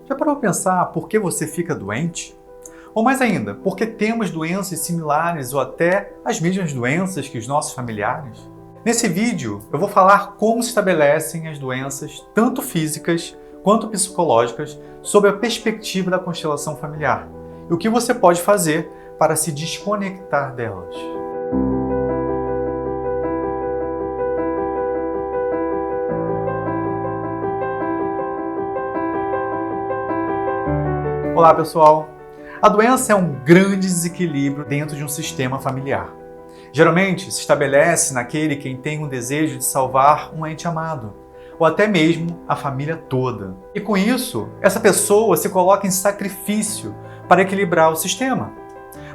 Já parou para pensar por que você fica doente? Ou mais ainda, por que temos doenças similares ou até as mesmas doenças que os nossos familiares? Nesse vídeo, eu vou falar como se estabelecem as doenças, tanto físicas quanto psicológicas, sob a perspectiva da constelação familiar, e o que você pode fazer para se desconectar delas. Olá pessoal! A doença é um grande desequilíbrio dentro de um sistema familiar. Geralmente se estabelece naquele quem tem um desejo de salvar um ente amado, ou até mesmo a família toda. E com isso, essa pessoa se coloca em sacrifício para equilibrar o sistema.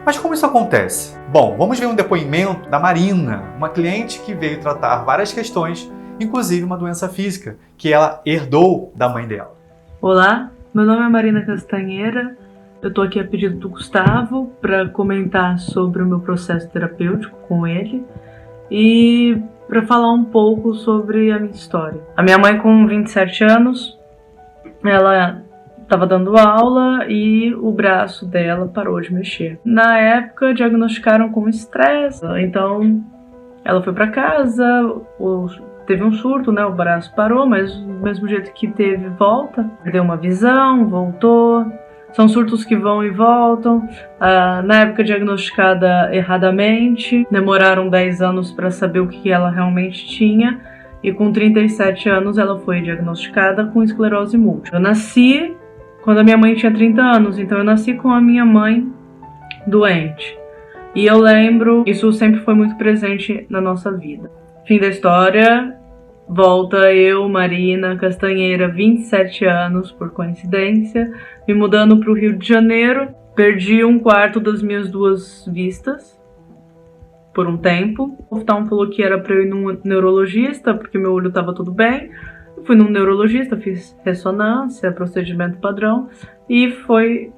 Mas como isso acontece? Bom, vamos ver um depoimento da Marina, uma cliente que veio tratar várias questões, inclusive uma doença física, que ela herdou da mãe dela. Olá, meu nome é Marina Castanheira, eu estou aqui a pedido do Gustavo para comentar sobre o meu processo terapêutico com ele e para falar um pouco sobre a minha história. A minha mãe, com 27 anos, ela estava dando aula e o braço dela parou de mexer. Na época, diagnosticaram com estresse, então ela foi para casa, teve um surto, né? O braço parou, mas do mesmo jeito que teve, volta. Perdeu uma visão, voltou. São surtos que vão e voltam. Na época diagnosticada erradamente, demoraram 10 anos para saber o que ela realmente tinha. E com 37 anos ela foi diagnosticada com esclerose múltipla. Eu nasci quando a minha mãe tinha 30 anos, então eu nasci com a minha mãe doente. E eu lembro, isso sempre foi muito presente na nossa vida. Fim da história, volta eu, Marina Castanheira, 27 anos, por coincidência, me mudando para o Rio de Janeiro. Perdi um quarto das minhas duas vistas por um tempo. O oftalmo falou que era para eu ir num neurologista, porque meu olho estava tudo bem. Eu fui num neurologista, fiz ressonância, procedimento padrão, e foi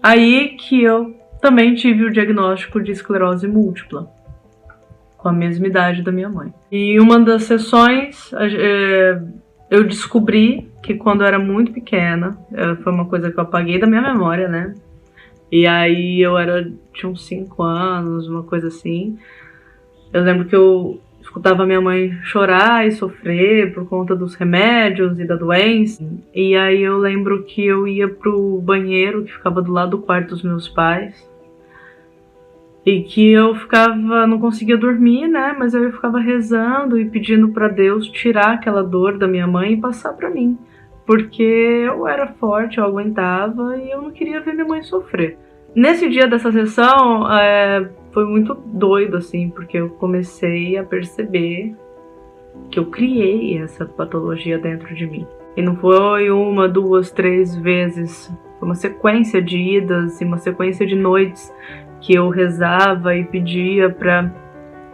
aí que eu também tive o diagnóstico de esclerose múltipla, com a mesma idade da minha mãe. E uma das sessões, eu descobri que quando eu era muito pequena, foi uma coisa que eu apaguei da minha memória, né? E aí tinha uns 5 anos, uma coisa assim. Eu lembro que eu escutava minha mãe chorar e sofrer por conta dos remédios e da doença. E aí eu lembro que eu ia pro banheiro, que ficava do lado do quarto dos meus pais, e que eu não conseguia dormir, né? Mas eu ficava rezando e pedindo para Deus tirar aquela dor da minha mãe e passar para mim. Porque eu era forte, eu aguentava e eu não queria ver minha mãe sofrer. Nesse dia dessa sessão, foi muito doido, assim, porque eu comecei a perceber que eu criei essa patologia dentro de mim. E não foi 1, 2, 3 vezes. Foi uma sequência de idas e uma sequência de noites que eu rezava e pedia para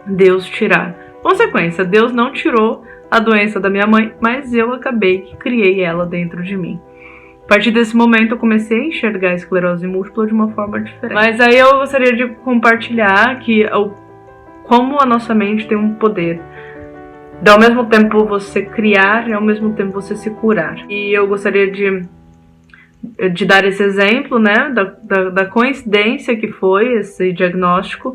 Deus tirar. Consequência, Deus não tirou a doença da minha mãe, mas eu acabei que criei ela dentro de mim. A partir desse momento eu comecei a enxergar a esclerose múltipla de uma forma diferente. Mas aí eu gostaria de compartilhar que como a nossa mente tem um poder de ao mesmo tempo você criar e ao mesmo tempo você se curar. E eu gostaria de dar esse exemplo, né, da coincidência que foi esse diagnóstico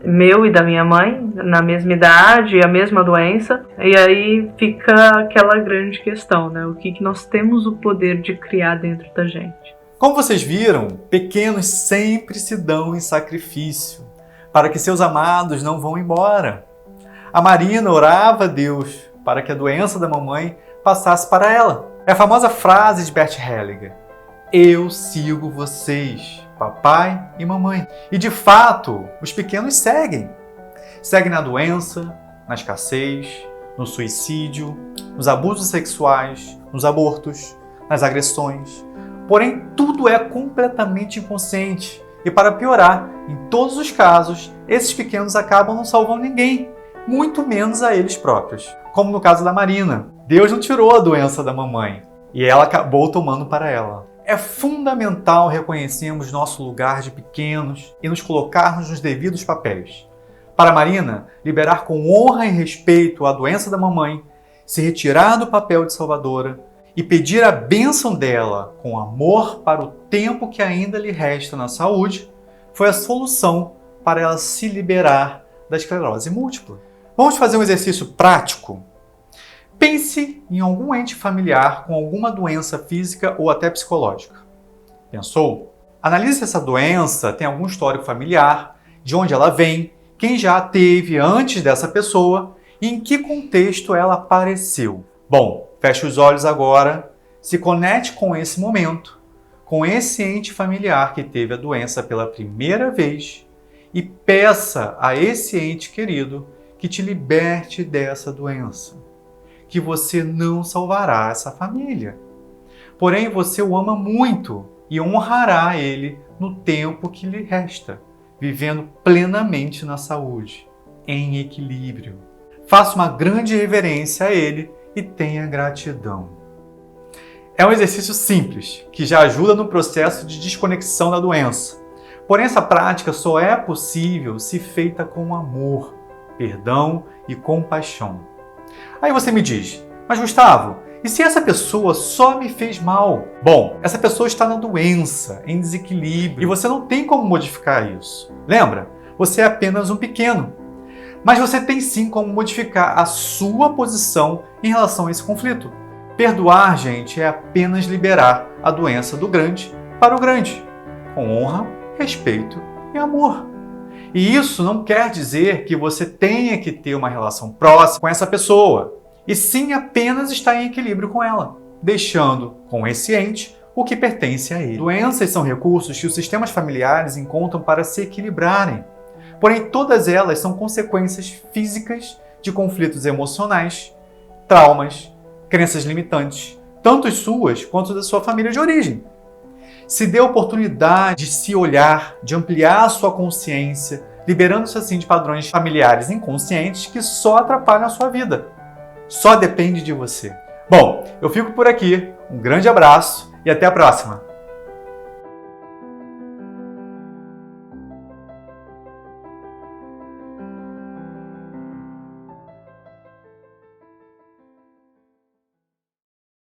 meu e da minha mãe, na mesma idade, a mesma doença. E aí fica aquela grande questão, né, o que nós temos o poder de criar dentro da gente. Como vocês viram, pequenos sempre se dão em sacrifício para que seus amados não vão embora. A Marina orava a Deus para que a doença da mamãe passasse para ela. É a famosa frase de Bert Hellinger: eu sigo vocês, papai e mamãe. E de fato, os pequenos seguem. Seguem na doença, na escassez, no suicídio, nos abusos sexuais, nos abortos, nas agressões. Porém, tudo é completamente inconsciente. E para piorar, em todos os casos, esses pequenos acabam não salvando ninguém, muito menos a eles próprios. Como no caso da Marina. Deus não tirou a doença da mamãe e ela acabou tomando para ela. É fundamental reconhecermos nosso lugar de pequenos e nos colocarmos nos devidos papéis. Para Marina, liberar com honra e respeito a doença da mamãe, se retirar do papel de salvadora e pedir a bênção dela com amor para o tempo que ainda lhe resta na saúde foi a solução para ela se liberar da esclerose múltipla. Vamos fazer um exercício prático? Pense em algum ente familiar com alguma doença física ou até psicológica. Pensou? Analise se essa doença tem algum histórico familiar, de onde ela vem, quem já a teve antes dessa pessoa e em que contexto ela apareceu. Bom, feche os olhos agora, se conecte com esse momento, com esse ente familiar que teve a doença pela primeira vez e peça a esse ente querido que te liberte dessa doença, que você não salvará essa família. Porém, você o ama muito e honrará ele no tempo que lhe resta, vivendo plenamente na saúde, em equilíbrio. Faça uma grande reverência a ele e tenha gratidão. É um exercício simples, que já ajuda no processo de desconexão da doença. Porém, essa prática só é possível se feita com amor, perdão e compaixão. Aí você me diz, mas Gustavo, e se essa pessoa só me fez mal? Bom, essa pessoa está na doença, em desequilíbrio, e você não tem como modificar isso. Lembra? Você é apenas um pequeno. Mas você tem sim como modificar a sua posição em relação a esse conflito. Perdoar, gente, é apenas liberar a doença do grande para o grande, com honra, respeito e amor. E isso não quer dizer que você tenha que ter uma relação próxima com essa pessoa, e sim apenas estar em equilíbrio com ela, deixando com esse ente o que pertence a ele. Doenças são recursos que os sistemas familiares encontram para se equilibrarem. Porém, todas elas são consequências físicas de conflitos emocionais, traumas, crenças limitantes, tanto suas quanto da sua família de origem. Se dê a oportunidade de se olhar, de ampliar a sua consciência, liberando-se assim de padrões familiares inconscientes que só atrapalham a sua vida. Só depende de você. Bom, eu fico por aqui. Um grande abraço e até a próxima!